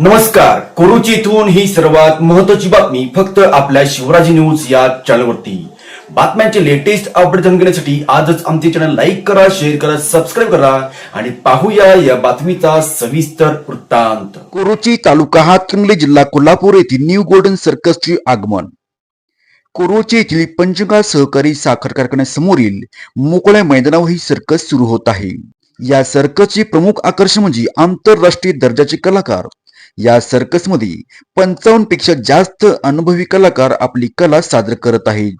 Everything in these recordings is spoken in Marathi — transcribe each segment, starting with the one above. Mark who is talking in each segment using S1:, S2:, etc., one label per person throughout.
S1: नमस्कार. कोरुची इथून ही सर्वात महत्त्वाची बातमी फक्त आपल्या शिवराजी न्यूज या चॅनलवरती. बातम्यांचे लेटेस्ट अपडेट जाणून घेण्यासाठी आजच आमचे चॅनल लाईक करा, शेअर करा, सबस्क्राईब करा आणि पाहूया या बातमीचा सविस्तर वृत्तांत.
S2: कोरुची तालुका हातकणंगले जिल्हा कोल्हापूर येथील न्यू गोल्डन सर्कसचे आगमन. कोरुची येथील पंचगंगा सहकारी साखर कारखान्यासमोरील मोकळ्या मैदानावर ही सर्कस सुरू होत आहे. या सर्कसचे प्रमुख आकर्षण म्हणजे आंतरराष्ट्रीय दर्जाचे कलाकार. या सर्कसमध्ये 55 पेक्षा जास्त अनुभवी कलाकार आपली कला सादर करत आहेत.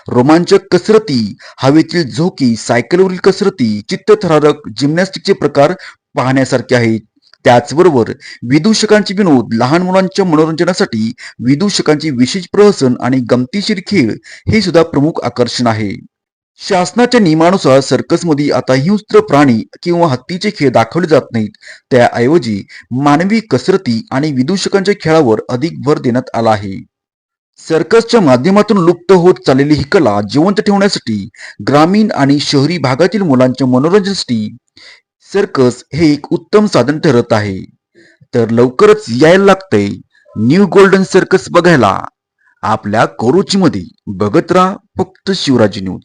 S2: रोमांचक कसरती, हवेतील झोकी, सायकलवरील कसरती, चित्तथरारक जिम्नॅस्टिकचे प्रकार पाहण्यासारखे आहेत. त्याचबरोबर विदूषकांचे विनोद, लहान मुलांच्या मनोरंजनासाठी विदूषकांचे विशेष प्रहसन आणि गमतीशीर खेळ हे सुद्धा प्रमुख आकर्षण आहे. शासनाच्या नियमानुसार सर्कसमध्ये आता हिंस्त्र प्राणी किंवा हत्तीचे खेळ दाखवले जात नाहीत. त्याऐवजी मानवी कसरती आणि विदूषकांच्या खेळावर अधिक भर देण्यात आला आहे. सर्कसच्या माध्यमातून लुप्त होत चाललेली ही कला जिवंत ठेवण्यासाठी ग्रामीण आणि शहरी भागातील मुलांच्या मनोरंजनासाठी सर्कस हे एक उत्तम साधन ठरत आहे. तर लवकरच यायला लागतंय न्यू गोल्डन सर्कस बघायला आपल्या कोरुचीमध्ये. बघत राहा फक्त शिवराजी न्यूज.